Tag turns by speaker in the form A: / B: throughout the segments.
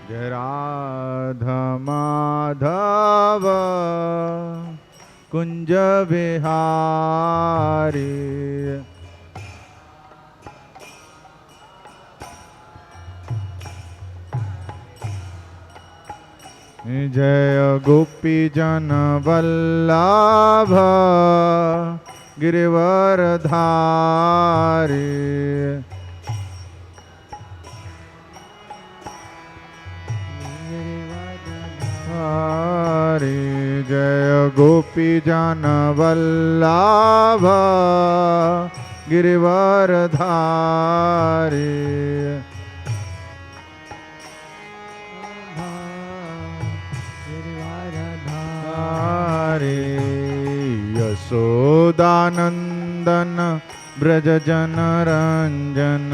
A: जय राधा माधव कुंज बिहारी जय गोपी जन वल्लभ गिरिवरधारी जय गोपी जन वल्लभ गिरिवरधारी यशोदानंदन ब्रज जन रंजन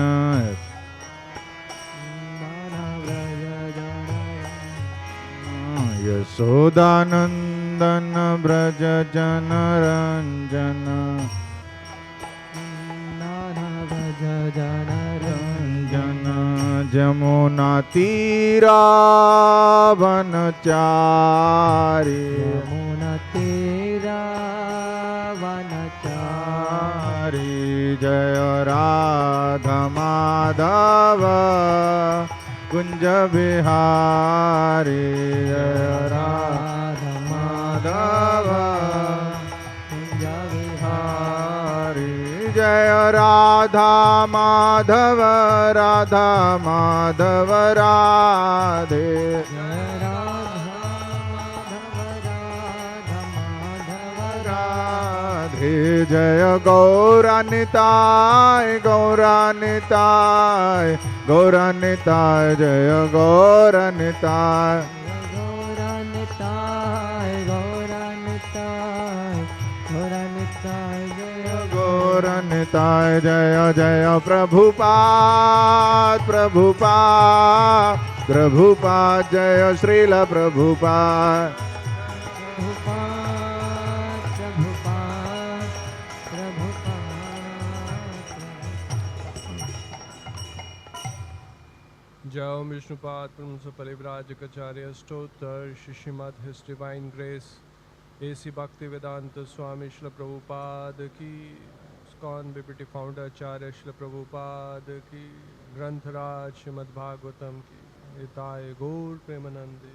A: यशोदानंदन ब्रज जन रंजन रंजन जमुना तीरा वनचारी
B: यमुना तेरा वनचारी
A: जय राधा माधव कुंज बिहारी जय राधा माधव कुंज बिहारी जय राधा माधव राधा माधव राधे जय गौरानिताय गौरानिताय गौरानिताय जय गौरानिताय
B: गौरानिताय गौरानिताय गौरानिताय जय
A: गौरानिताय जय जय प्रभुपाद प्रभुपाद प्रभुपाद जय श्रील प्रभुपाद
C: जय ओम विष्णुपाद प्रमुख परिव्राजकाचार्य स्तोत्र Srimad his divine grace A C Bhaktivedanta Swami Shri Prabhupada की ISKCON BBT founder acharya Shri Prabhupada की ग्रंथराज श्रीमद् भागवतम की हिताय गौर प्रेमानंदे।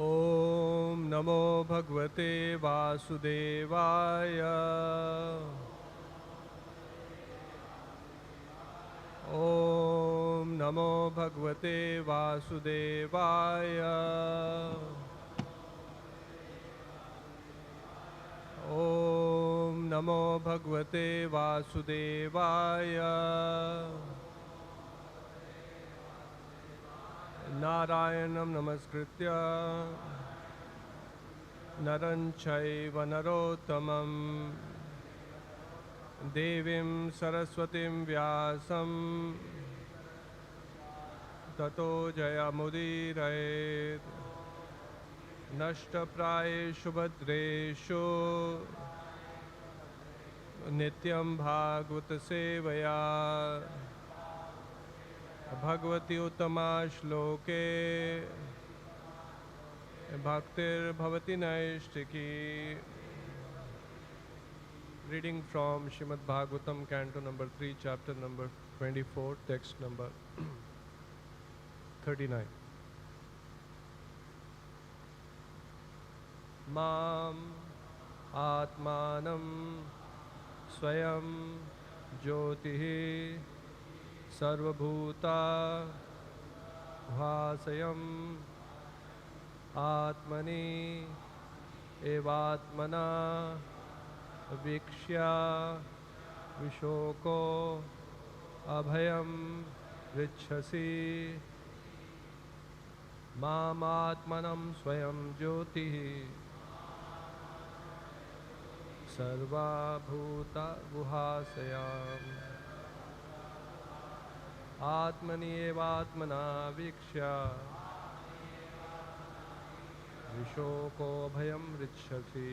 C: ओम नमो भगवते वासुदेवाय ओम नमो भगवते वासुदेवाय ओम नमो भगवते वासुदेवाय नारायणं नमस्कृत्य नरं चैव नरोत्तमं देवीं सरस्वतीं व्यासं ततो जयमुदीरयेत् नष्टप्रायेषु भद्रेषु नित्यं भागवतसेवया भगवती उत्तमा श्लोके भक्तिर्भवति नैष्टिकी। Reading from Srimad Bhagavatam, Canto number 3, chapter number 24, text number 39. Mam Atmanam Swayam Jyotihi Sarvabhuta Bhasayam Atmani Evatmana वीक्ष्या विशोको अभयं ऋच्छसि मामात्मनं स्वयं ज्योतिः सर्वभूता गुहाशयाम् आत्मनि एवात्मना वीक्ष्य विशोको अभयं ऋच्छसि।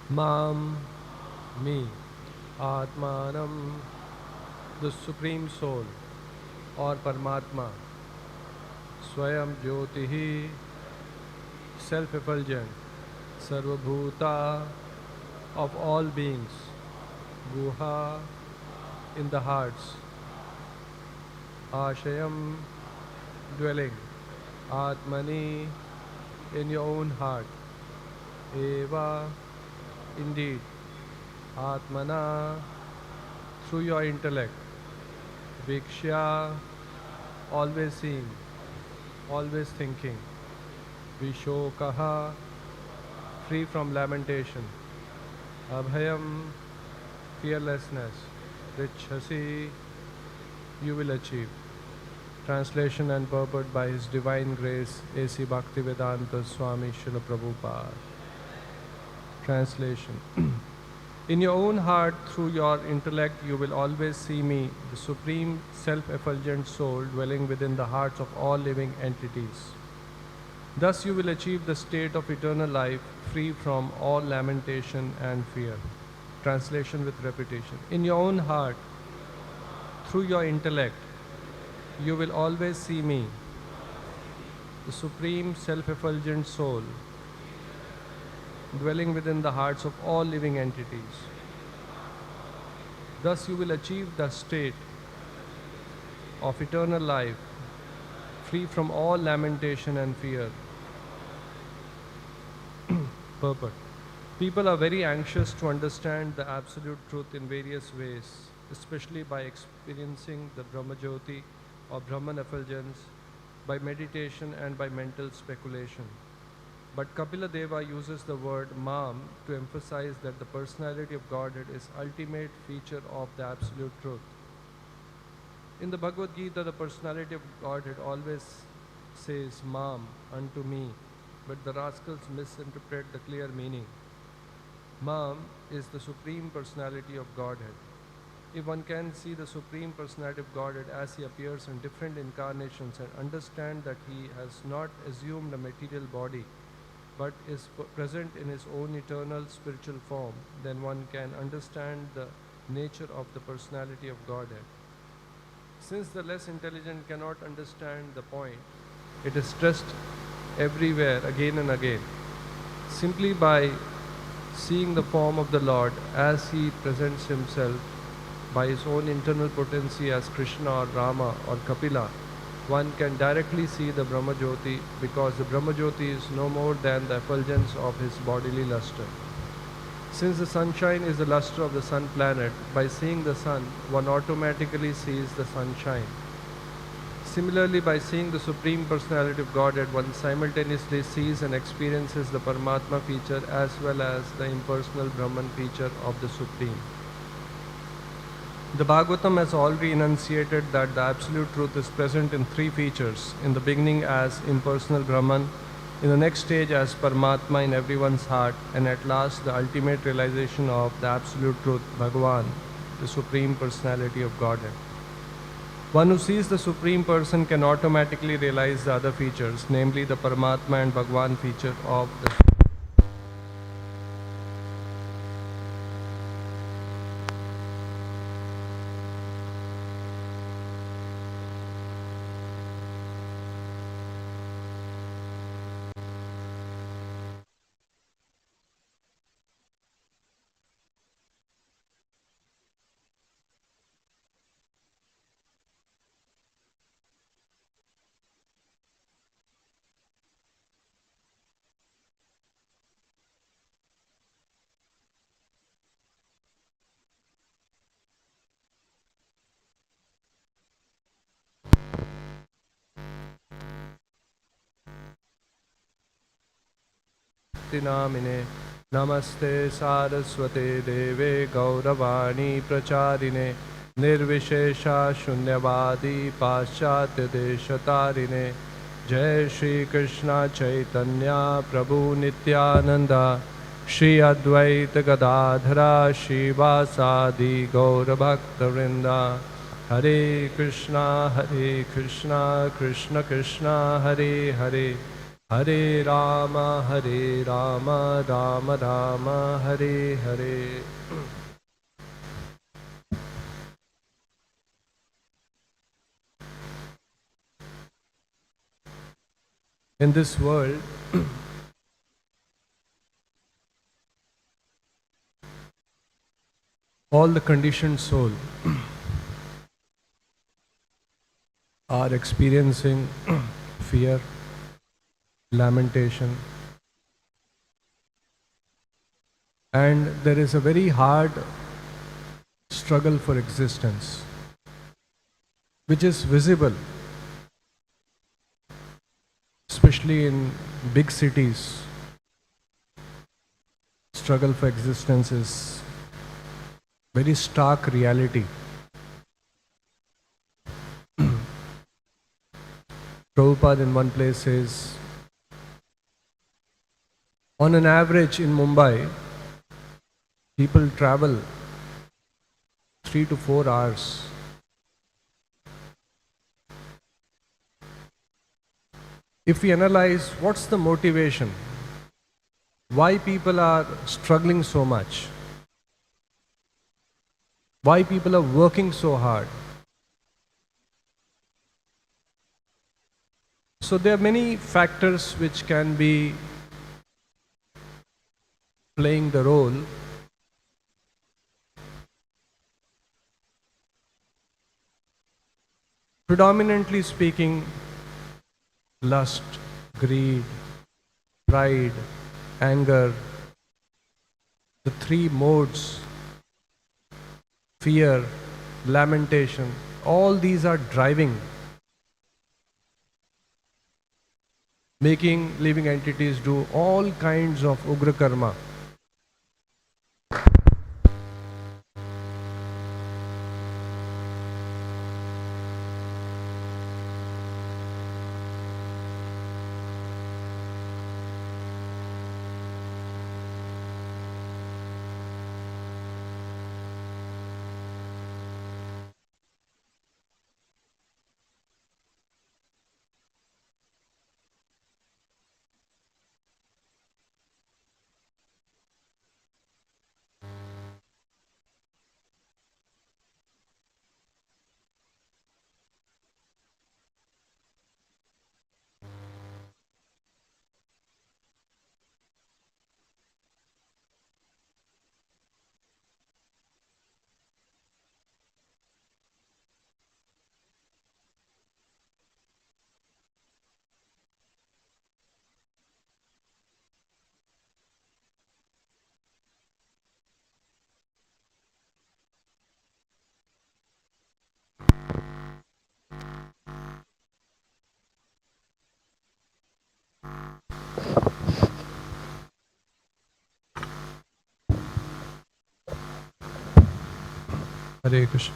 C: Mam, me, Atmanam, the Supreme Soul or Paramatma, Swayam Jyotihi, self-effulgent, Sarvabhuta, of all beings, Guha, in the hearts, Ashayam, dwelling, Atmani, in your own heart, Eva, indeed, Atmana, through your intellect, Vikshya, always seeing, always thinking, Vishokaha, free from lamentation, Abhayam, fearlessness, Richhasi, you will achieve. Translation and purport by His Divine Grace, A.C. Bhaktivedanta Swami Prabhupada. Translation. In your own heart, through your intellect, you will always see me, the Supreme Self-Effulgent Soul dwelling within the hearts of all living entities. Thus you will achieve the state of eternal life, free from all lamentation and fear. Translation with repetition. In your own heart, through your intellect, you will always see me, the Supreme Self-Effulgent Soul, dwelling within the hearts of all living entities. Thus you will achieve the state of eternal life, free from all lamentation and fear. Purport. People are very anxious to understand the absolute truth in various ways, especially by experiencing the Brahmajyoti or Brahman effulgence, by meditation and by mental speculation. But Kapila Deva uses the word Mam to emphasize that the personality of Godhead is ultimate feature of the absolute truth. In the Bhagavad Gita, the personality of Godhead always says Mam, unto me, but the rascals misinterpret the clear meaning. Mam is the Supreme Personality of Godhead. If one can see the Supreme Personality of Godhead as He appears in different incarnations and understand that He has not assumed a material body, but is present in His own eternal spiritual form, then one can understand the nature of the personality of Godhead. Since the less intelligent cannot understand the point, it is stressed everywhere again and again. Simply by seeing the form of the Lord as He presents Himself by His own internal potency as Krishna or Rama or Kapila, one can directly see the Brahmajyoti, because the Brahmajyoti is no more than the effulgence of His bodily luster. Since the sunshine is the luster of the sun planet, by seeing the sun, one automatically sees the sunshine. Similarly, by seeing the Supreme Personality of Godhead, one simultaneously sees and experiences the Paramatma feature as well as the impersonal Brahman feature of the Supreme. The Bhagavatam has already enunciated that the Absolute Truth is present in three features: in the beginning as impersonal Brahman, in the next stage as Paramatma in everyone's heart, and at last the ultimate realization of the Absolute Truth, Bhagavan, the Supreme Personality of Godhead. One who sees the Supreme Person can automatically realize the other features, namely the Paramatma and Bhagavan feature of the Namine. Namaste Saraswate Deve Gauravani Pracharine Nirvishesha Shunyavadi Paschatya Deshatarine. Jai Shri Krishna Chaitanya Prabhu Nityananda Shri Advaita Gadadhara Shivasadi Gaura Bhakta Vrinda. Hare Krishna Krishna Krishna Hare Hare, Hare Rama, Hare Rama, Rama Rama, Hare Hare. In this world, all the conditioned soul are experiencing fear, lamentation, and there is a very hard struggle for existence, which is visible, especially in big cities. Struggle for existence is very stark reality. Prabhupada in one place says, on an average in Mumbai, people travel 3 to 4 hours. If we analyze what's the motivation, why people are struggling so much, why people are working so hard. So there are many factors which can be playing the role. Predominantly speaking, lust, greed, pride, anger, the three modes, fear, lamentation, all these are driving, making living entities do all kinds of ugra karma. Hare Krishna.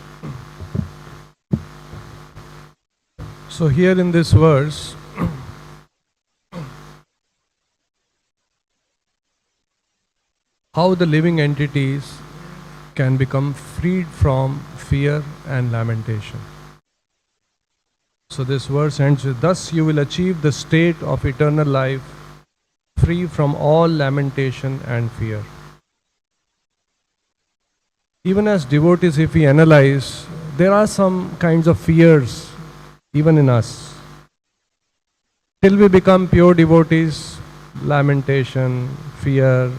C: So here in this verse, how the living entities can become freed from fear and lamentation. So this verse ends with, thus you will achieve the state of eternal life, free from all lamentation and fear. Even as devotees, if we analyze, there are some kinds of fears even in us. Till we become pure devotees, lamentation, fear,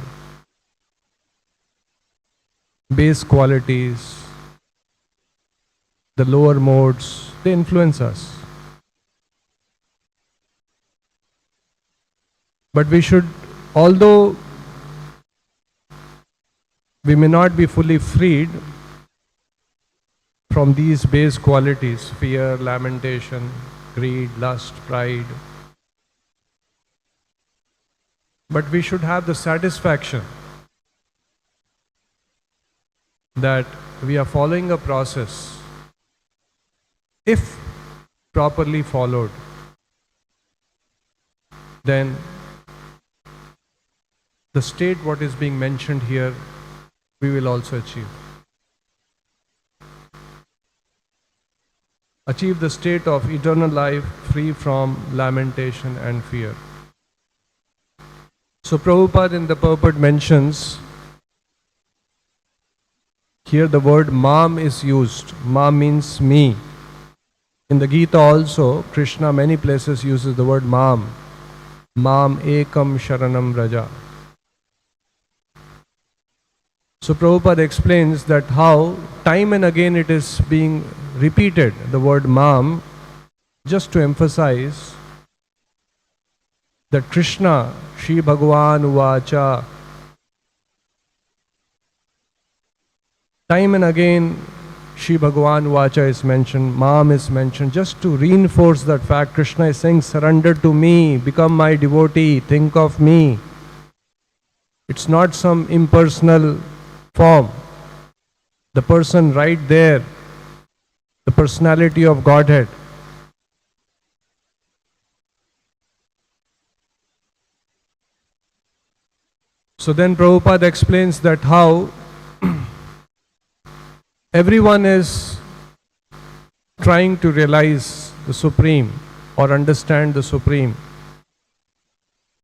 C: base qualities, the lower modes, they influence us. But we should, although we may not be fully freed from these base qualities, fear, lamentation, greed, lust, pride, but we should have the satisfaction that we are following a process, if properly followed, then the state what is being mentioned here, we will also achieve. Achieve the state of eternal life free from lamentation and fear. So Prabhupada in the purport mentions, here the word mam is used. Mam means me. In the Gita also, Krishna many places uses the word mam. Mam ekam sharanam raja. So Prabhupada explains that how time and again it is being repeated, the word mam, just to emphasize that Krishna, Shri Bhagavan Uvacha, time and again Shri Bhagavan Uvacha is mentioned, mam is mentioned, just to reinforce that fact. Krishna is saying, surrender to me, become my devotee, think of me. It's not some impersonal form. The person right there, the personality of Godhead. So then Prabhupada explains that how everyone is trying to realize the Supreme or understand the Supreme.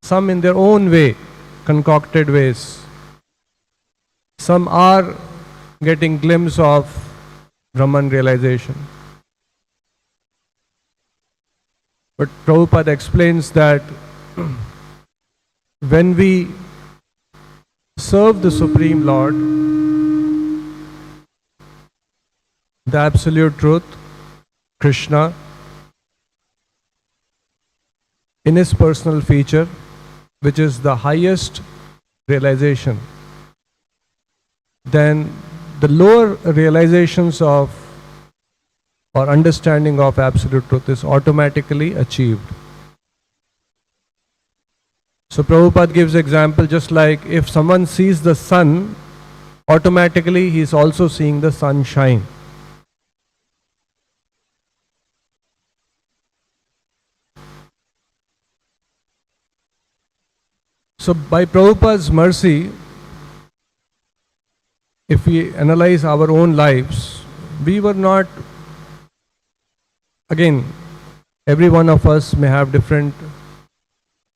C: Some in their own way, concocted ways. Some are getting glimpse of Brahman realization. But Prabhupada explains that when we serve the Supreme Lord, the Absolute Truth, Krishna, in his personal feature, which is the highest realization, then the lower realizations of or understanding of Absolute Truth is automatically achieved. So Prabhupada gives example, just like if someone sees the sun, automatically he is also seeing the sunshine. So by Prabhupada's mercy, if we analyze our own lives, we were not, again, every one of us may have different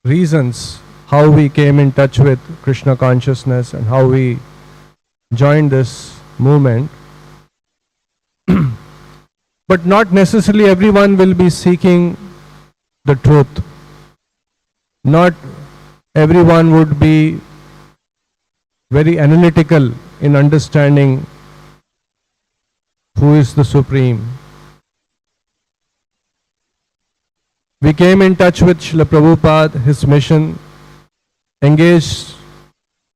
C: reasons how we came in touch with Krishna consciousness and how we joined this movement. But not necessarily everyone will be seeking the truth. Not everyone would be very analytical in understanding who is the Supreme. We came in touch with Srila Prabhupada, his mission, engaged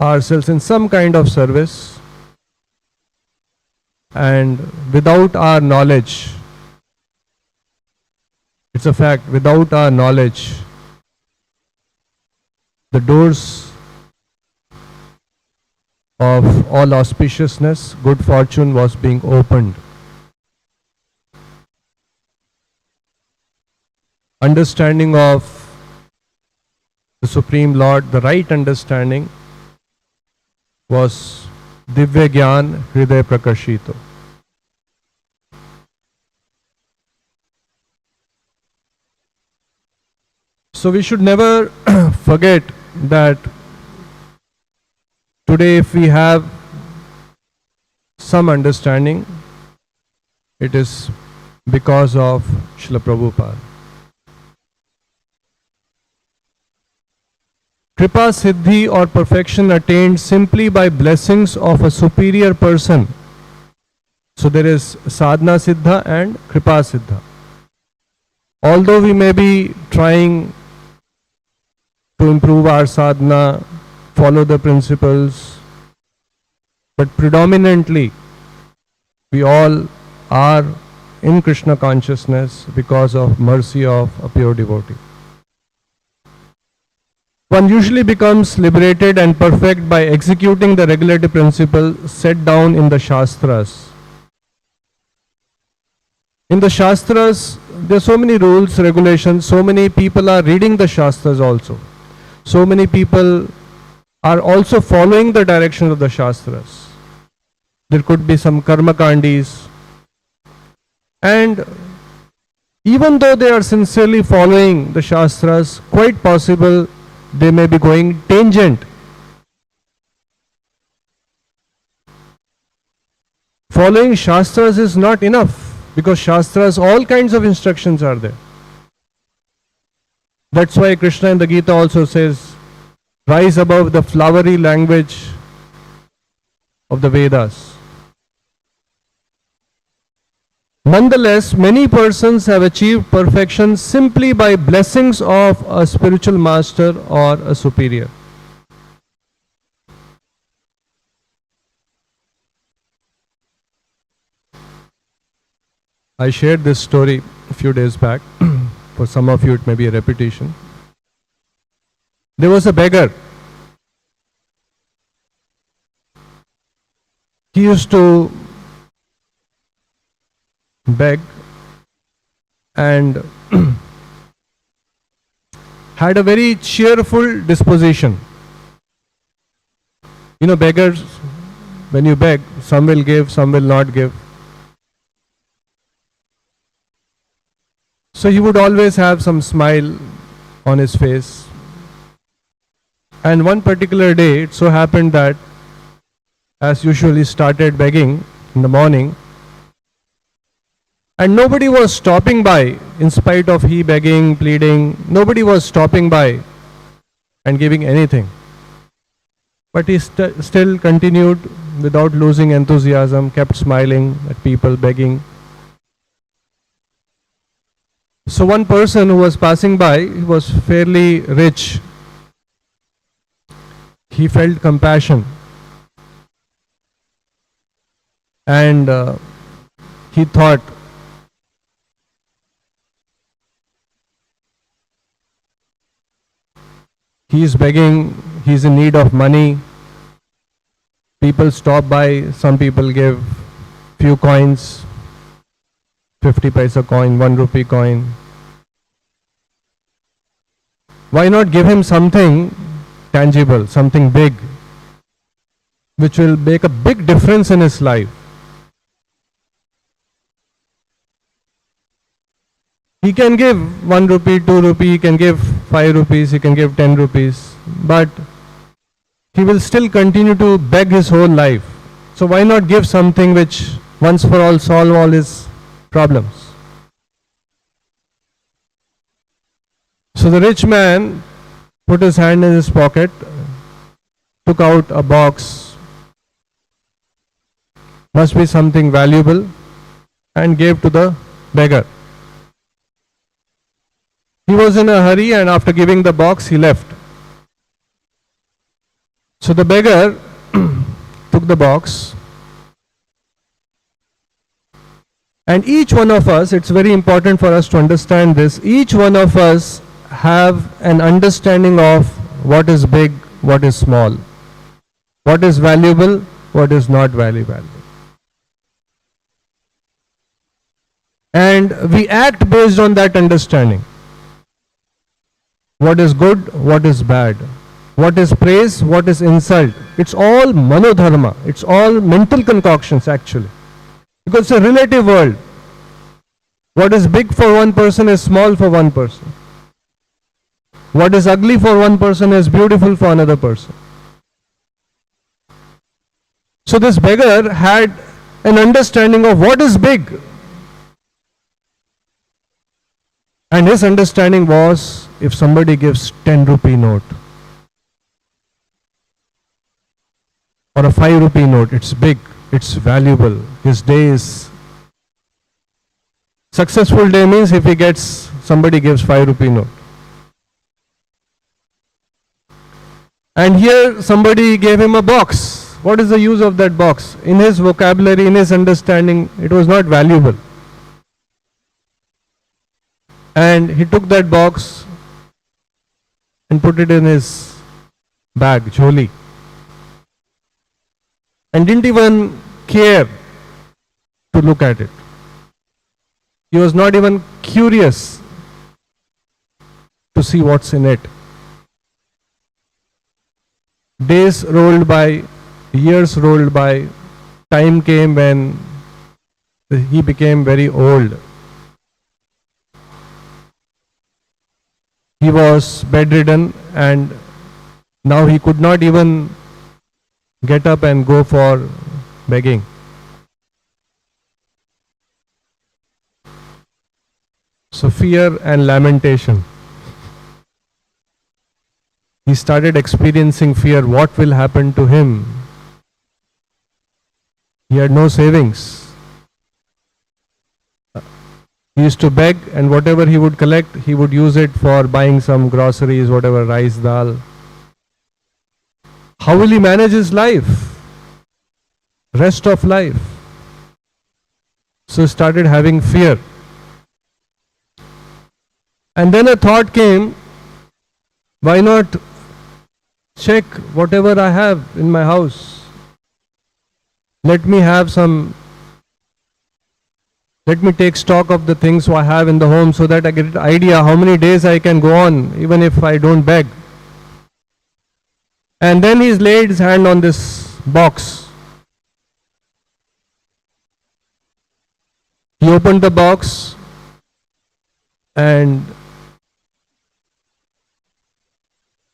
C: ourselves in some kind of service, and without our knowledge, it's a fact, without our knowledge, the doors of all auspiciousness, good fortune was being opened. Understanding of the Supreme Lord, the right understanding, was Divya Gyan Hriday Prakashito. So we should never forget that today if we have some understanding, it is because of Srila Prabhupada. Kripa Siddhi or perfection attained simply by blessings of a superior person. So there is Sadhana Siddha and Kripa Siddha. Although we may be trying to improve our sadhana, follow the principles, but predominantly we all are in Krishna consciousness because of mercy of a pure devotee. One usually becomes liberated and perfect by executing the regulative principle set down in the Shastras. In the Shastras, there are so many rules, regulations, so many people are reading the Shastras also. So many people are also following the direction of the Shastras. There could be some karma kandis. And even though they are sincerely following the Shastras, quite possible they may be going tangent. Following Shastras is not enough, because Shastras, all kinds of instructions are there. That's why Krishna in the Gita also says, rise above the flowery language of the Vedas. Nonetheless, many persons have achieved perfection simply by blessings of a spiritual master or a superior. I shared this story a few days back. For some of you it may be a repetition. There was a beggar. He used to beg and had a very cheerful disposition. You know, beggars, when you beg, some will give, some will not give. So he would always have some smile on his face. And one particular day, it so happened that, as usual, he started begging in the morning, and nobody was stopping by, in spite of he begging, pleading, nobody was stopping by and giving anything. But he still continued without losing enthusiasm, kept smiling at people, begging. So one person who was passing by, he was fairly rich. He felt compassion. And he thought, he is begging, he is in need of money. People stop by, some people give few coins, 50 paisa coin, 1 rupee coin. Why not give him something tangible, something big, which will make a big difference in his life? He can give 1 rupee, 2 rupee, he can give 5 rupees, he can give 10 rupees, but he will still continue to beg his whole life. So why not give something which once for all solve all his problems? So the rich man put his hand in his pocket, took out a box, must be something valuable, and gave to the beggar. He was in a hurry, and after giving the box, he left. So the beggar took the box, and each one of us, it's very important for us to understand this, each one of us have an understanding of what is big, what is small, what is valuable, what is not very valuable. And we act based on that understanding. What is good, what is bad, what is praise, what is insult. It's all manodharma, it's all mental concoctions actually. Because it's a relative world. What is big for one person is small for one person. What is ugly for one person is beautiful for another person. So this beggar had an understanding of what is big. And his understanding was, if somebody gives 10 rupee note or a 5 rupee note, it's big, it's valuable. His day is successful day means if he gets, somebody gives 5 rupee note. And here somebody gave him a box. What is the use of that box? In his vocabulary, in his understanding, it was not valuable. And he took that box and put it in his bag, jholi, and didn't even care to look at it. He was not even curious to see what's in it. Days rolled by, years rolled by, time came when he became very old. He was bedridden and Now he could not even get up and go for begging. So fear and lamentation. He started experiencing fear. What will happen to him? He had no savings. He used to beg, and whatever he would collect, he would use it for buying some groceries, whatever, rice, dal. How will he manage his life? Rest of life. So he started having fear. And then a thought came, why not check whatever I have in my house? Let me take stock of the things I have in the home so that I get an idea how many days I can go on even if I don't beg. And then he laid his hand on this box. He opened the box and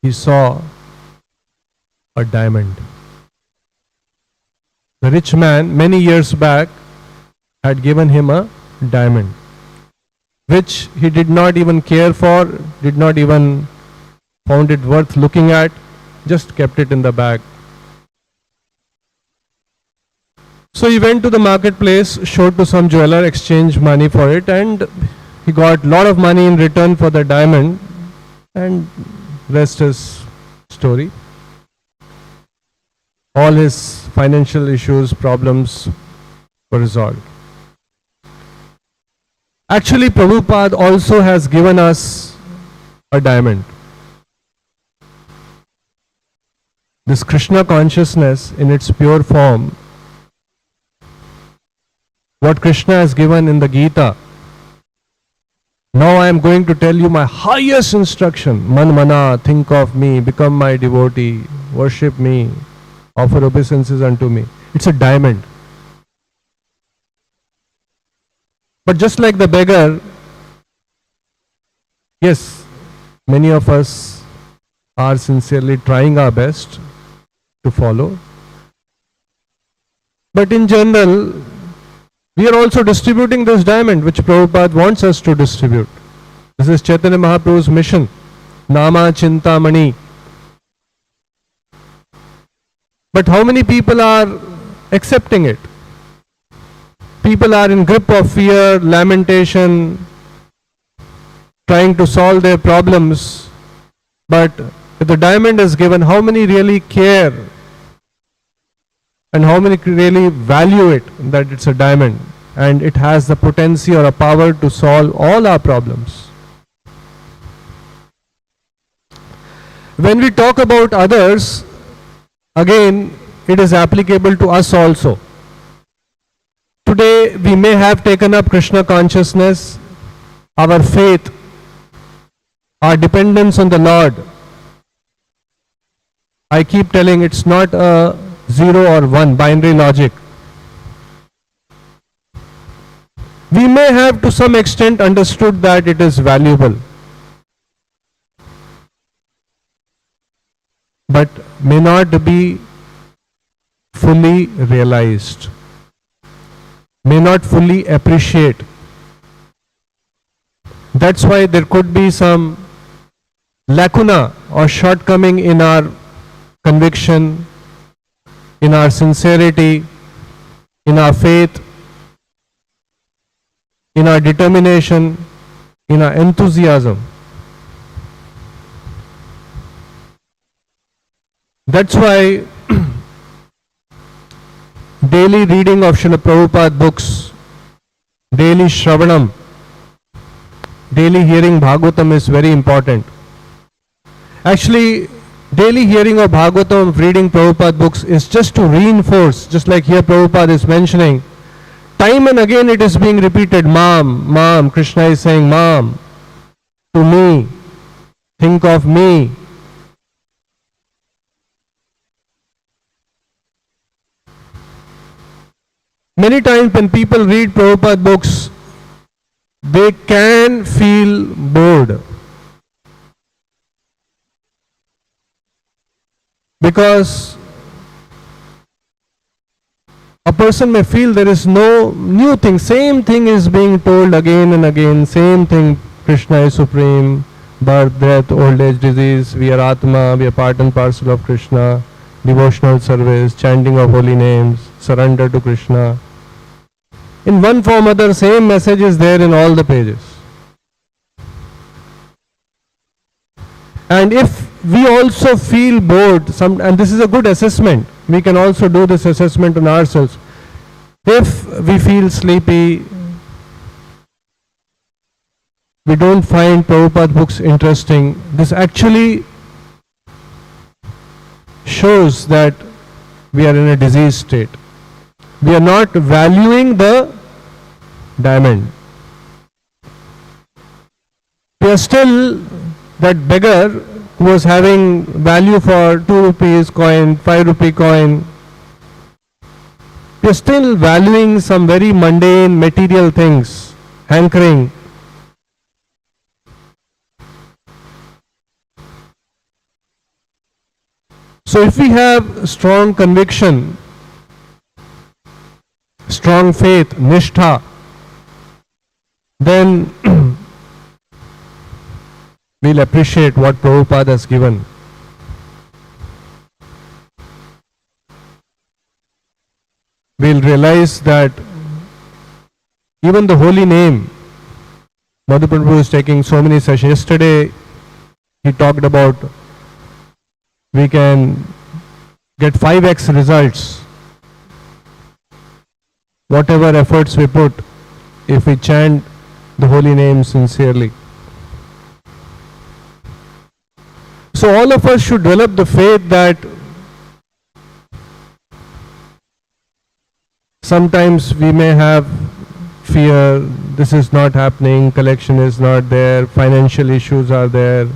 C: he saw a diamond. The rich man many years back had given him a diamond, which he did not even care for, did not even found it worth looking at, just kept it in the bag. So he went to the marketplace, showed to some jeweler, exchanged money for it, and he got a lot of money in return for the diamond, and rest is story. All his financial issues, problems were resolved. Actually, Prabhupada also has given us a diamond. This Krishna consciousness in its pure form, what Krishna has given in the Gita. Now I am going to tell you my highest instruction. Man mana, think of me, become my devotee, worship me, offer obeisances unto me. It's a diamond. But just like the beggar, yes, many of us are sincerely trying our best to follow. But in general, we are also distributing this diamond which Prabhupada wants us to distribute. This is Chaitanya Mahaprabhu's mission. Nama Chintamani. But how many people are accepting it? People are in grip of fear, lamentation, trying to solve their problems. But if the diamond is given, how many really care? And how many really value it, that it's a diamond and it has the potency or a power to solve all our problems. When we talk about others, again, it is applicable to us also. Today, we may have taken up Krishna consciousness, our faith, our dependence on the Lord. I keep telling it's not a 0 or 1 binary logic. We may have to some extent understood that it is valuable, but may not be fully realized, may not fully appreciate. That's why there could be some lacuna or shortcoming in our conviction, in our sincerity, in our faith, in our determination, in our enthusiasm. That's why daily reading of Srila Prabhupada books, daily Shravanam, daily hearing Bhagavatam is very important. Actually, daily hearing of Bhagavatam, reading Prabhupada books is just to reinforce, just like here Prabhupada is mentioning, time and again it is being repeated, Mom, Mom, Krishna is saying, Mom, to me, think of me. Many times when people read Prabhupada books, they can feel bored. Because a person may feel there is no new thing, same thing is being told again and again, same thing, Krishna is supreme, birth, death, old age, disease, we are Atma, we are part and parcel of Krishna, devotional service, chanting of holy names, surrender to Krishna. In one form or other, same message is there in all the pages. And if we also feel bored, and this is a good assessment, we can also do this assessment on ourselves. If we feel sleepy, we don't find Prabhupada books interesting, this actually shows that we are in a diseased state. We are not valuing the diamond. We are still that beggar who was having value for 2 rupees coin, 5 rupee coin. We are still valuing some very mundane material things, hankering. So if we have strong conviction, strong faith, nishtha, then we'll appreciate what Prabhupada has given. We'll realize that even the holy name, Madhu Prabhu is taking so many sessions. Yesterday he talked about we can get 5x results, whatever efforts we put, if we chant the holy name sincerely. So all of us should develop the faith that sometimes we may have fear, this is not happening, collection is not there, financial issues are there,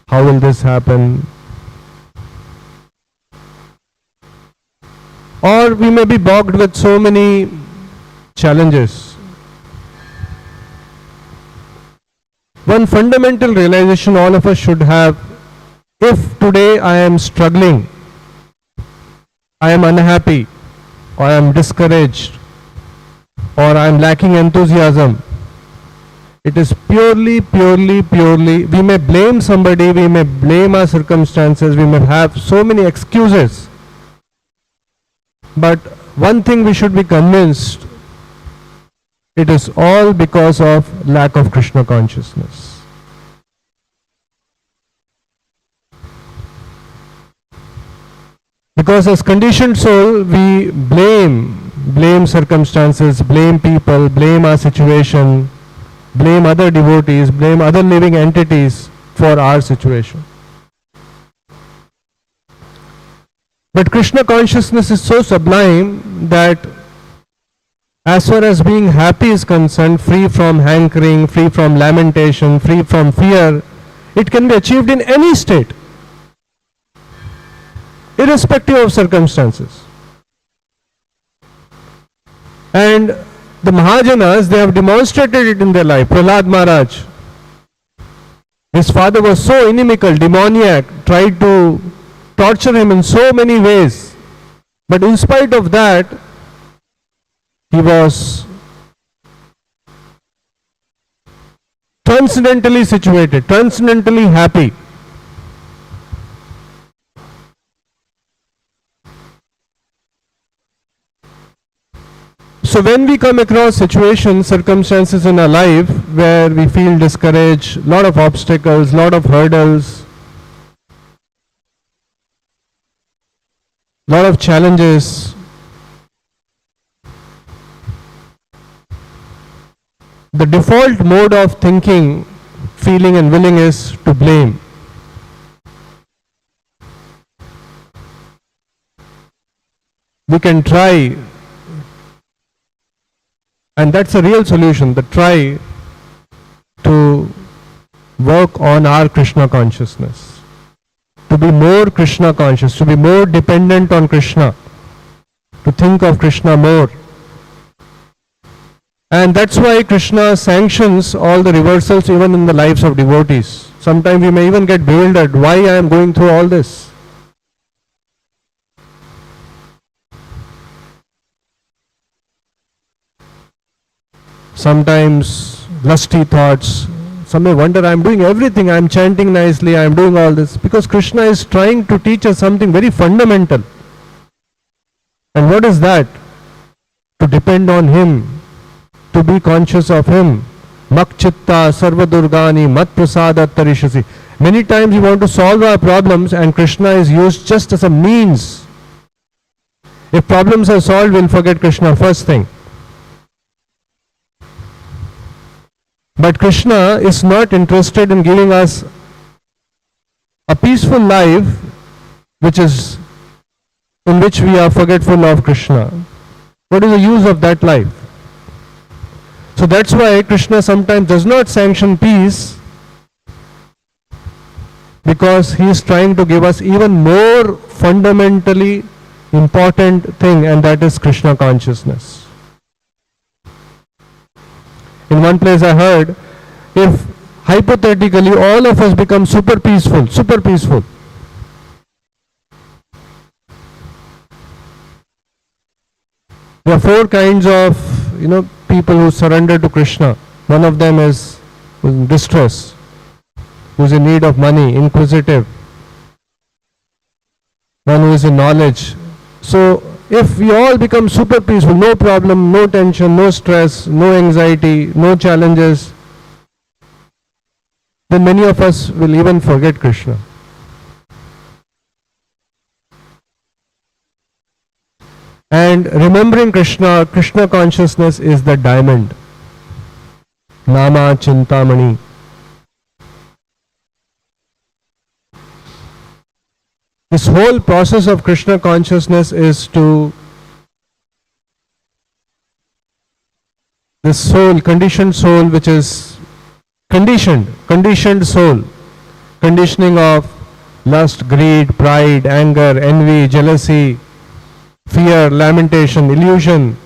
C: how will this happen? Or we may be bogged with so many challenges. One fundamental realization all of us should have: if today I am struggling, I am unhappy, or I am discouraged, or I am lacking enthusiasm, it is purely, we may blame somebody, we may blame our circumstances, we may have so many excuses. But one thing we should be convinced, it is all because of lack of Krishna consciousness. Because as conditioned soul, we blame circumstances, blame people, blame our situation, blame other devotees, blame other living entities for our situation. But Krishna consciousness is so sublime that as far as being happy is concerned, free from hankering, free from lamentation, free from fear, it can be achieved in any state, irrespective of circumstances. And the Mahajanas, they have demonstrated it in their life. Prahlad Maharaj, his father was so inimical, demoniac, tried to torture him in so many ways. But in spite of that, he was transcendentally situated, transcendently happy. So when we come across situations, circumstances in our life where we feel discouraged, lot of obstacles, lot of hurdles, lot of challenges, the default mode of thinking, feeling and willing is to blame. We can try, and that's a real solution, the try to work on our Krishna consciousness. To be more Krishna conscious, to be more dependent on Krishna, to think of Krishna more. And that's why Krishna sanctions all the reversals even in the lives of devotees. Sometimes we may even get bewildered, why I am going through all this? sometimes lusty thoughts. Some may wonder, I am doing everything, I am chanting nicely, I am doing all this, because Krishna is trying to teach us something very fundamental. And what is that? To depend on Him, to be conscious of Him. Makchitta sarva durgani mat prasadat tarishasi. Many times we want to solve our problems and Krishna is used just as a means. If problems are solved, we'll forget Krishna first thing. But Krishna is not interested in giving us a peaceful life in which we are forgetful of Krishna. What is the use of that life? So that's why Krishna sometimes does not sanction peace, because he is trying to give us even more fundamentally important thing, and that is Krishna consciousness. In one place I heard, if hypothetically all of us become super peaceful, there are four kinds of people who surrender to Krishna. One of them is who's in distress, who's in need of money, inquisitive. One who is in knowledge. So if we all become super peaceful, no problem, no tension, no stress, no anxiety, no challenges, then many of us will even forget Krishna. And remembering Krishna consciousness is the diamond. Nama Chintamani. This whole process of Krishna consciousness is to this soul, conditioned soul, which is conditioned soul, conditioning of lust, greed, pride, anger, envy, jealousy, fear, lamentation, illusion.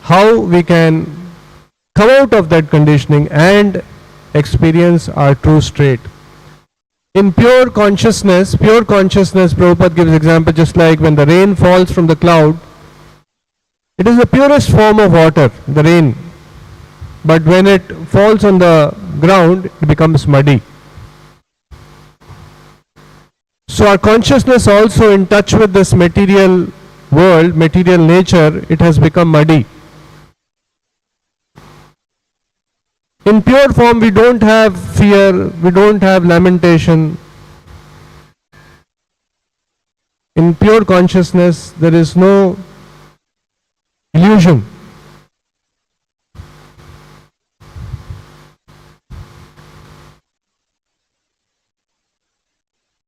C: How we can come out of that conditioning and experience our true state. In pure consciousness, Prabhupada gives example, just like when the rain falls from the cloud, it is the purest form of water, the rain. But when it falls on the ground, it becomes muddy. So our consciousness also, in touch with this material world, material nature, it has become muddy. In pure form, we don't have fear, we don't have lamentation. In pure consciousness, there is no illusion.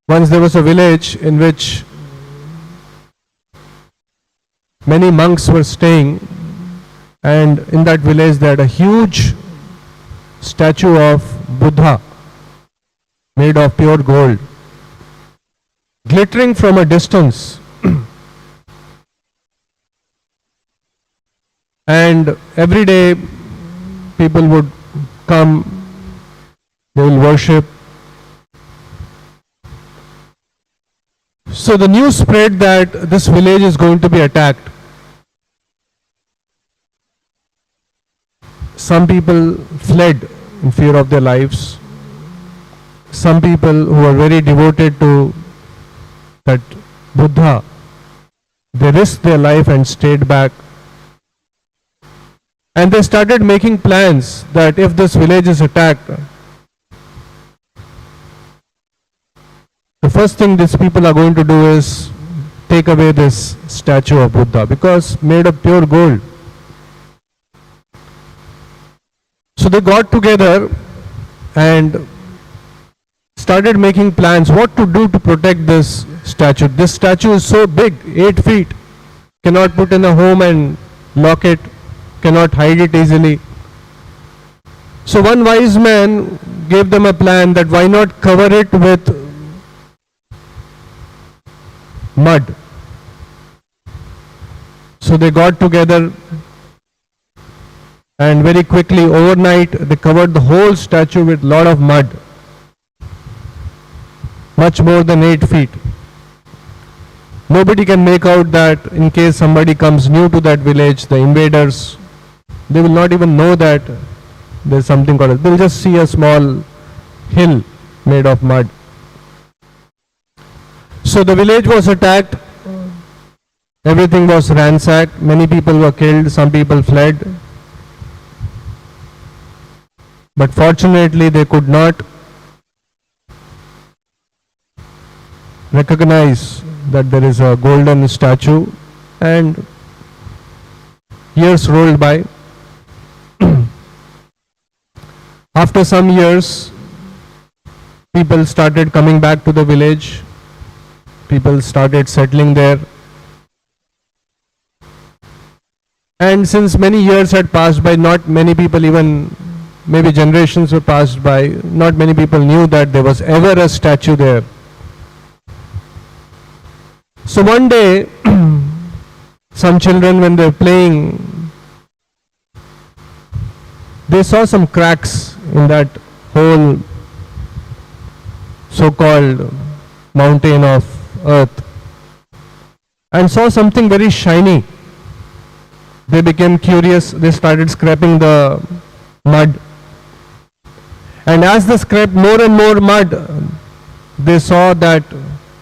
C: Once there was a village in which many monks were staying, and in that village they had a huge statue of Buddha made of pure gold, glittering from a distance. And every day people would come, they will worship. So the news spread that this village is going to be attacked. Some people fled in fear of their lives. Some people who were very devoted to that Buddha, they risked their life and stayed back. And they started making plans that if this village is attacked, the first thing these people are going to do is take away this statue of Buddha, because made of pure gold. So they got together and started making plans what to do to protect this statue. This statue is so big, 8 feet, cannot put in a home and lock it, cannot hide it easily. So one wise man gave them a plan that why not cover it with mud. So they got together and very quickly, overnight, they covered the whole statue with lot of mud, much more than 8 feet. Nobody can make out that in case somebody comes new to that village, the invaders, they will not even know that there's something called, they'll just see a small hill made of mud. So the village was attacked, everything was ransacked, many people were killed, some people fled. But fortunately they could not recognize that there is a golden statue, and years rolled by. After some years, people started coming back to the village, people started settling there, and since many years had passed by, not many people, even maybe generations were passed by, not many people knew that there was ever a statue there. So one day, some children, when they were playing, they saw some cracks in that whole so-called mountain of earth and saw something very shiny. They became curious, they started scraping the mud. And as they scraped more and more mud, they saw that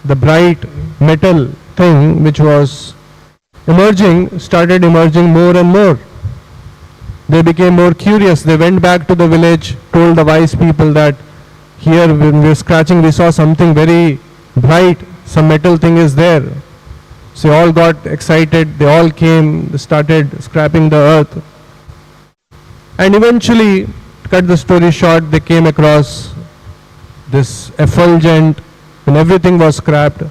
C: the bright metal thing which was emerging started emerging more and more. They became more curious. They went back to the village, told the wise people that here when we were scratching we saw something very bright, some metal thing is there. So they all got excited, they all came, they started scraping the earth. And eventually, to cut the story short, they came across this effulgent, when everything was scrapped,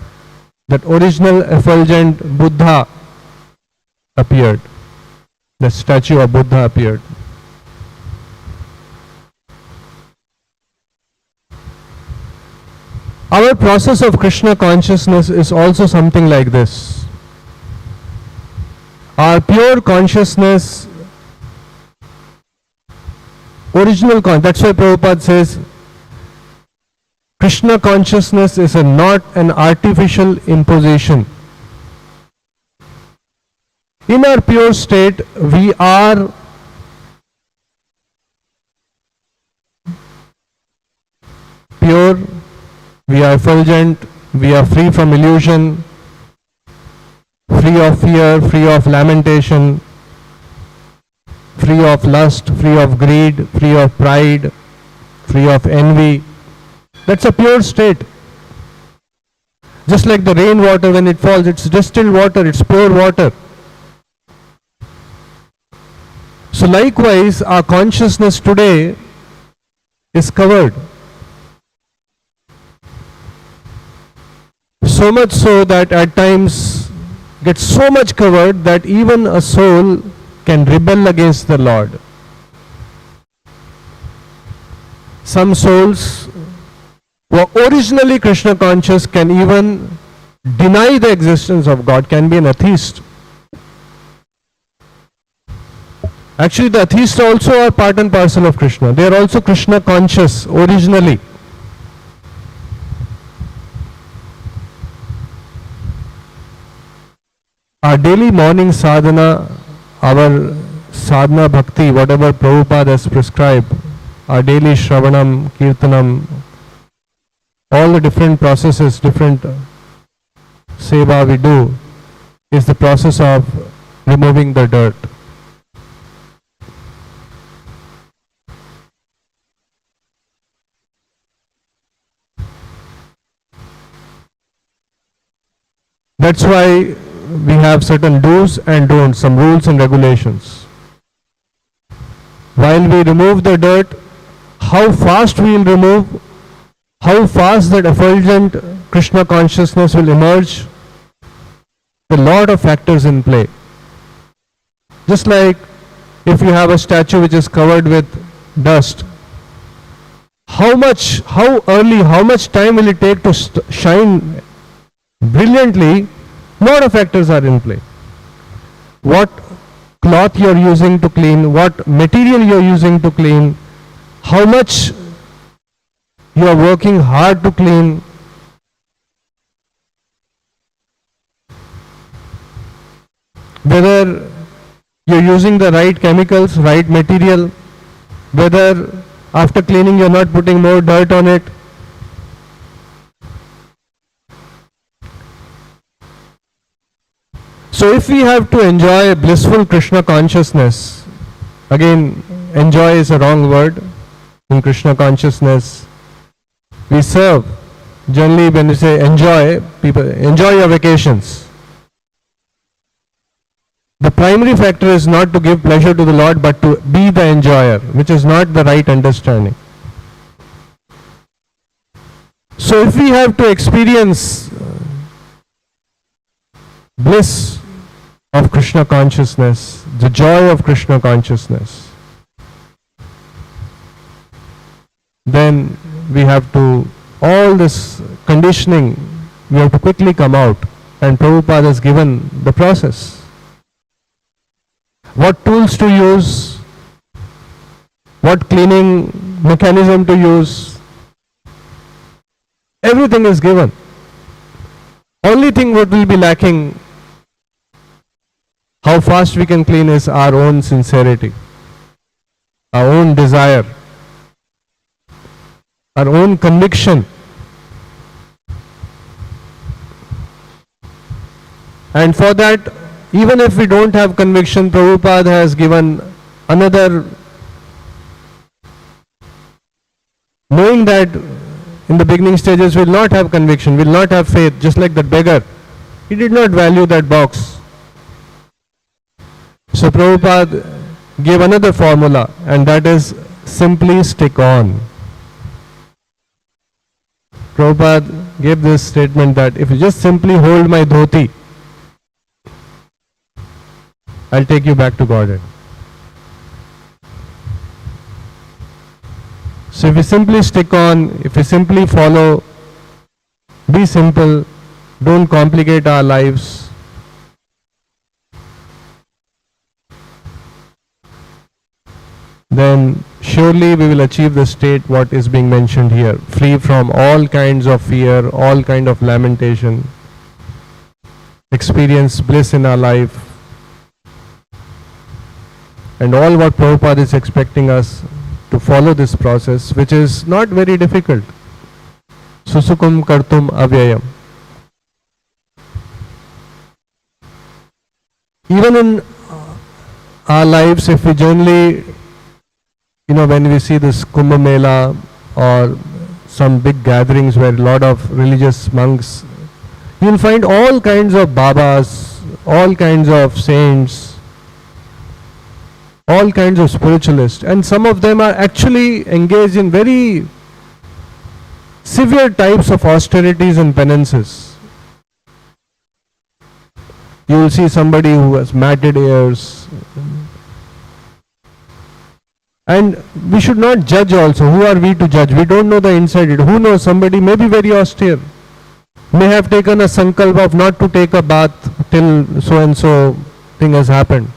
C: that original effulgent Buddha appeared. The statue of Buddha appeared. Our process of Krishna consciousness is also something like this. Our pure consciousness, original that's why Prabhupada says, Krishna consciousness is not an artificial imposition. In our pure state, we are pure, we are effulgent, we are free from illusion, free of fear, free of lamentation, free of lust, free of greed, free of pride, free of envy. That's a pure state. Just like the rainwater, when it falls, it's distilled water, it's pure water. So likewise, our consciousness today is covered. So much so that at times gets so much covered that even a soul can rebel against the Lord. Some souls who are originally Krishna conscious can even deny the existence of God, can be an atheist. Actually, the atheists also are part and parcel of Krishna. They are also Krishna conscious originally. Our daily morning sadhana, our sadhana bhakti, whatever Prabhupada has prescribed, our daily shravanam, kirtanam, all the different processes, different seva we do, is the process of removing the dirt. That's why we have certain do's and don'ts, some rules and regulations. While we remove the dirt, how fast we will remove, how fast that effulgent Krishna consciousness will emerge, a lot of factors in play. Just like if you have a statue which is covered with dust, how early, how much time will it take to shine brilliantly? Lot of factors are in play. What cloth you are using to clean, what material you are using to clean, how much you are working hard to clean. whether you're using the right chemicals, right material, whether after cleaning you're not putting more dirt on it. So if we have to enjoy blissful Krishna consciousness, again, enjoy is a wrong word. In Krishna consciousness, we serve. Generally, when we say enjoy, people enjoy your vacations. The primary factor is not to give pleasure to the Lord, but to be the enjoyer, which is not the right understanding. So if we have to experience bliss of Krishna consciousness, the joy of Krishna consciousness, then we have to, all this conditioning, we have to quickly come out, and Prabhupada has given the process. What tools to use, what cleaning mechanism to use, everything is given. Only thing what will be lacking, how fast we can clean, is our own sincerity, our own desire, our own conviction. And for that, even if we don't have conviction, Prabhupada has given another, knowing that in the beginning stages we will not have conviction, will not have faith, just like that beggar. He did not value that box. So Prabhupada gave another formula, and that is simply stick on. Prabhupada gave this statement that if you just simply hold my dhoti, I'll take you back to Godhead. So if we simply stick on, if we simply follow, be simple, don't complicate our lives, then surely we will achieve the state what is being mentioned here, free from all kinds of fear, all kind of lamentation, experience bliss in our life, and all what Prabhupada is expecting us to follow this process, which is not very difficult. Susukum kartum avyayam. Even in our lives, if we generally, when we see this Kumbh Mela or some big gatherings where a lot of religious monks, you will find all kinds of Babas, all kinds of saints, all kinds of spiritualists, and some of them are actually engaged in very severe types of austerities and penances. You will see somebody who has matted ears. And we should not judge also. Who are we to judge? We don't know the inside it. Who knows? Somebody may be very austere, may have taken a sankalpa of not to take a bath till so and so thing has happened.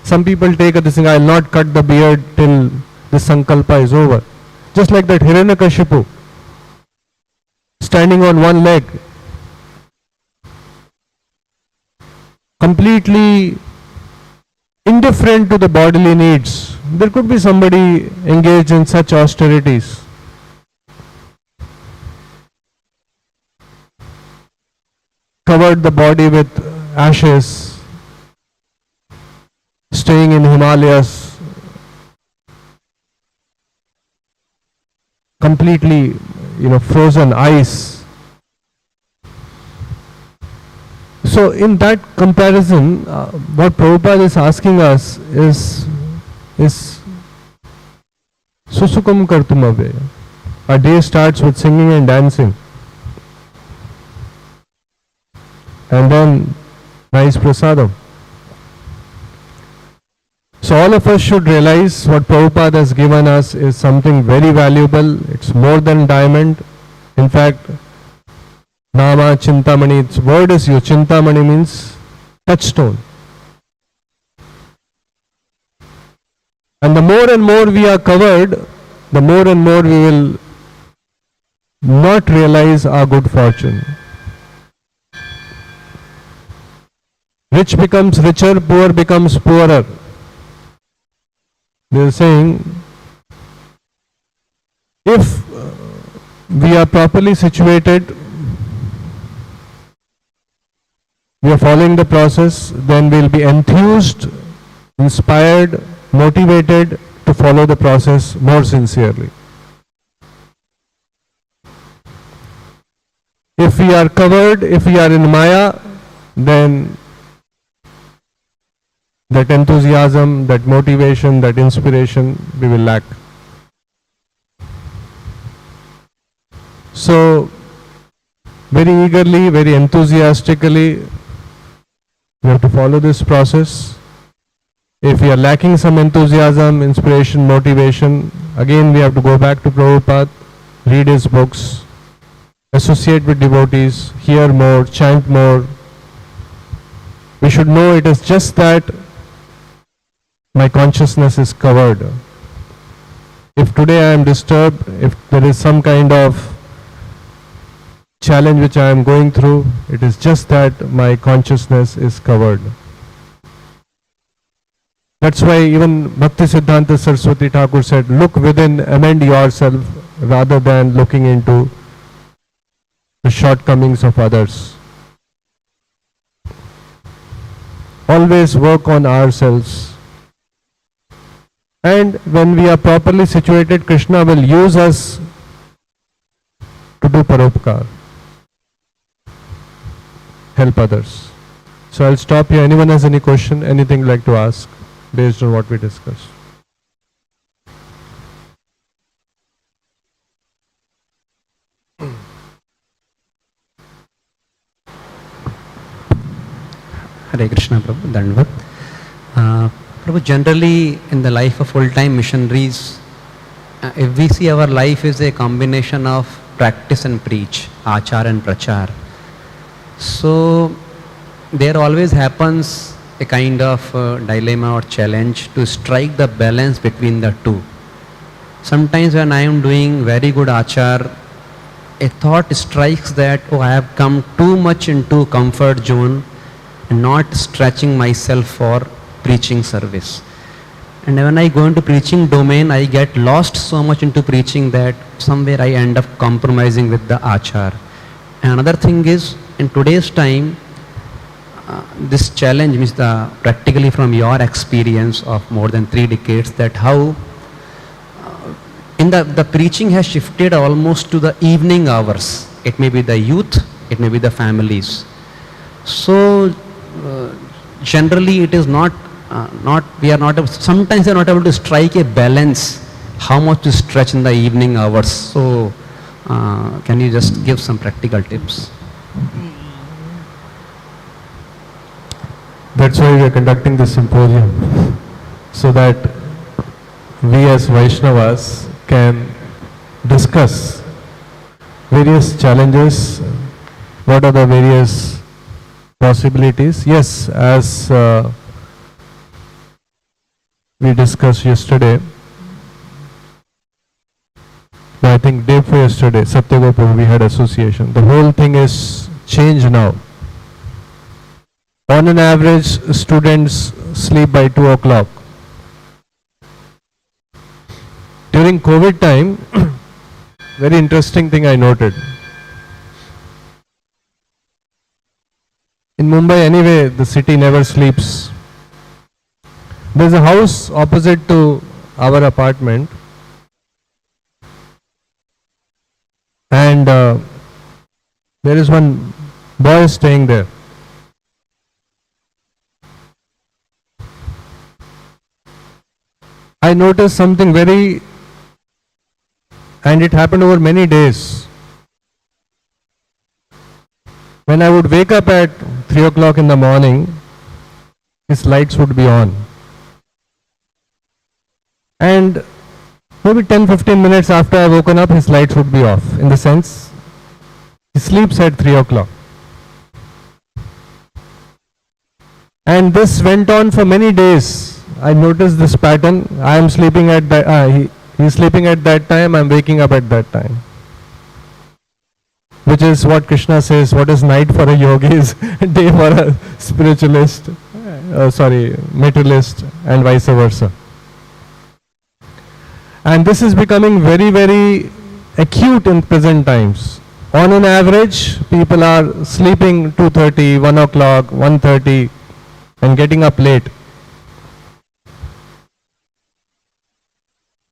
C: Some people take this thing, I will not cut the beard till this sankalpa is over. Just like that Hiranyakashipu, standing on one leg, completely indifferent to the bodily needs. There could be somebody engaged in such austerities. Covered the body with ashes, staying in Himalayas, completely, frozen ice. So in that comparison, what Prabhupada is asking us is Susukam kartum avyayam. Our day starts with singing and dancing, and then nice prasadam. So all of us should realize what Prabhupada has given us is something very valuable. It's more than diamond. In fact, Nama Chintamani, its word is used. Chintamani means touchstone. And the more and more we are covered, the more and more we will not realize our good fortune. Rich becomes richer, poor becomes poorer. They are saying, if we are properly situated, we are following the process, then we will be enthused, inspired, motivated to follow the process more sincerely. If we are covered, if we are in Maya, then that enthusiasm, that motivation, that inspiration, we will lack. So, very eagerly, very enthusiastically, we have to follow this process. If we are lacking some enthusiasm, inspiration, motivation, again we have to go back to Prabhupada, read his books, associate with devotees, hear more, chant more. We should know it is just that my consciousness is covered. If today I am disturbed, if there is some kind of challenge which I am going through, it is just that my consciousness is covered. That's why even Bhaktisiddhanta Saraswati Thakur said, look within, amend yourself rather than looking into the shortcomings of others. Always work on ourselves. And when we are properly situated, Krishna will use us to do paropkar, help others. So I'll stop here. Anyone has any question, anything like to ask based on what we discussed?
D: Hare Krishna Prabhu, Dandvat. Prabhu, generally in the life of full-time missionaries, if we see our life is a combination of practice and preach, achar and prachar. So there always happens a kind of dilemma or challenge to strike the balance between the two. Sometimes when I am doing very good achar, a thought strikes that, oh, I have come too much into comfort zone and not stretching myself for preaching service. And when I go into preaching domain, I get lost so much into preaching that somewhere I end up compromising with the achar. And another thing is, in today's time, this challenge means practically from your experience of more than 3 decades, that how in the preaching has shifted almost to the evening hours. It may be the youth, it may be the families. So generally it is sometimes we are not able to strike a balance how much to stretch in the evening hours. So can you just give some practical tips?
C: That's why we are conducting this symposium, so that we as Vaishnavas can discuss various challenges, what are the various possibilities. Yes, as we discussed yesterday, I think day before yesterday, Satyagopur, we had association. The whole thing is changed now. On an average, students sleep by 2 o'clock. During COVID time, very interesting thing I noted. In Mumbai anyway, the city never sleeps. There's a house opposite to our apartment, and there is one boy staying there. I noticed something very, and it happened over many days. When I would wake up at 3 o'clock in the morning, his lights would be on. And maybe 10-15 minutes after I woken up, his lights would be off. In the sense, he sleeps at 3 o'clock. And this went on for many days. I noticed this pattern. I am sleeping at that, he is sleeping at that time, I am waking up at that time.
E: which is what Krishna says, what is night for a yogi is day for a spiritualist, materialist, and vice versa. And this is becoming very, very acute in present times. On an average, people are sleeping 2:30, 1 o'clock, 1:30 and getting up late.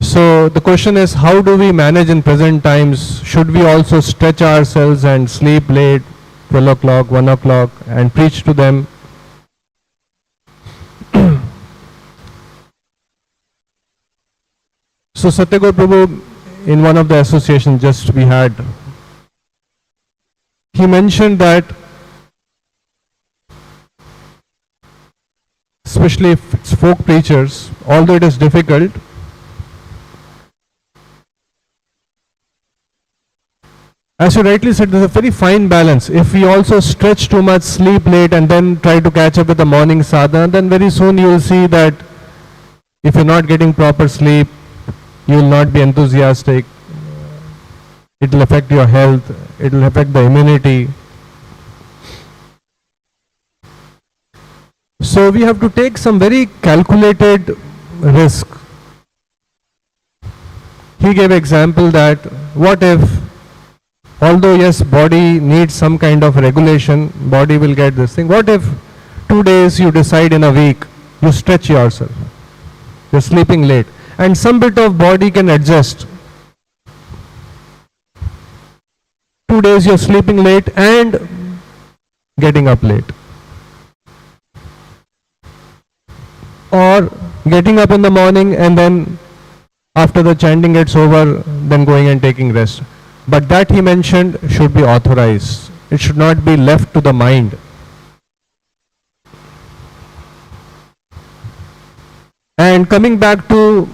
E: So the question is, how do we manage in present times? Should we also stretch ourselves and sleep late, 12 o'clock, 1 o'clock, and preach to them? So Satyagur Prabhu, in one of the associations just we had, he mentioned that especially if it's folk preachers, although it is difficult, as you rightly said, there's a very fine balance. If we also stretch too much, sleep late, and then try to catch up with the morning sadhana, then very soon you will see that if you're not getting proper sleep, you will not be enthusiastic. It will affect your health. It will affect the immunity. So we have to take some very calculated risk. He gave example that what if, although yes, body needs some kind of regulation, body will get this thing. What if 2 days you decide in a week, you stretch yourself, you're sleeping late, and some bit of body can adjust. 2 days you're sleeping late and getting up late. Or getting up in the morning and then after the chanting gets over, then going and taking rest. But that he mentioned should be authorized. It should not be left to the mind. And coming back to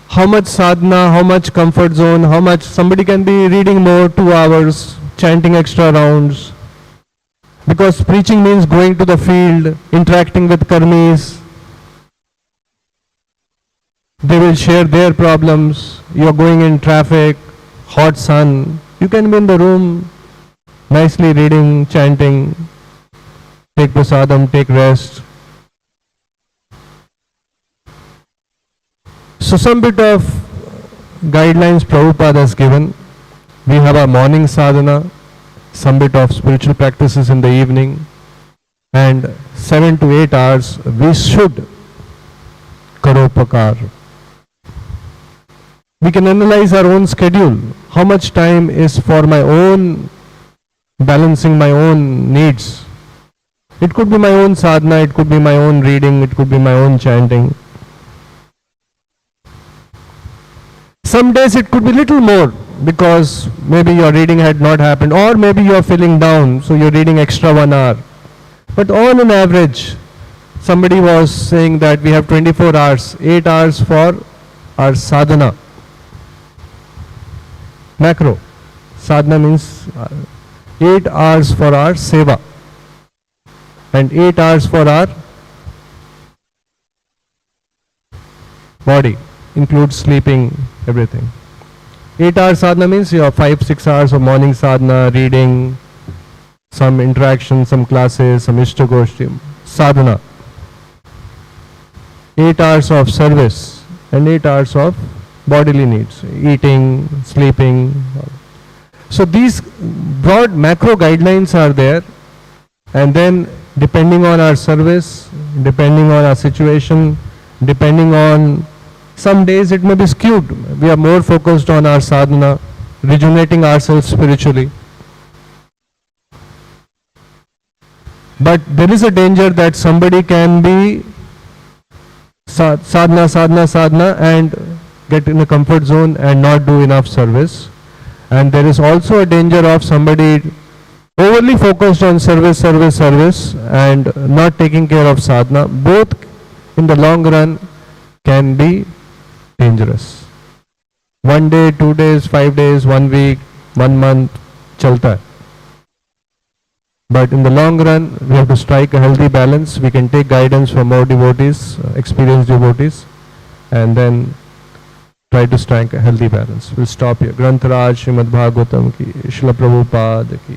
E: how much sadhana, how much comfort zone, how much somebody can be reading more, 2 hours, chanting extra rounds. Because preaching means going to the field, interacting with karmis. They will share their problems. You are going in traffic, hot sun. You can be in the room, nicely reading, chanting, take prasadam, take rest. So some bit of guidelines Prabhupada has given. We have our morning sadhana, some bit of spiritual practices in the evening, and 7 to 8 hours we should karopakar. We can analyze our own schedule. How much time is for my own balancing my own needs? It could be my own sadhana, it could be my own reading, it could be my own chanting. Some days it could be little more because maybe your reading had not happened, or maybe you are feeling down, so you're reading extra 1 hour. But on an average, somebody was saying that we have 24 hours, 8 hours for our sadhana. Macro. Sadhana means 8 hours for our seva and 8 hours for our body, includes sleeping, everything. 8 hours sadhana means you have 5-6 hours of morning sadhana, reading, some interaction, some classes, some ishtagoshti, sadhana. 8 hours of service and 8 hours of bodily needs, eating, sleeping. So these broad macro guidelines are there, and then depending on our service, depending on our situation, depending on some days it may be skewed. We are more focused on our sadhana, rejuvenating ourselves spiritually. But there is a danger that somebody can be sadhana and get in a comfort zone and not do enough service. And there is also a danger of somebody overly focused on service and not taking care of sadhana. Both in the long run can be dangerous. 1 day, 2 days, 5 days, 1 week, 1 month, chalta hai. But in the long run, we have to strike a healthy balance. We can take guidance from more devotees, experienced devotees, and then try to strike a healthy balance. We'll stop here. Granth Raj Srimad Bhagavatam ki, Srila Prabhupada ki.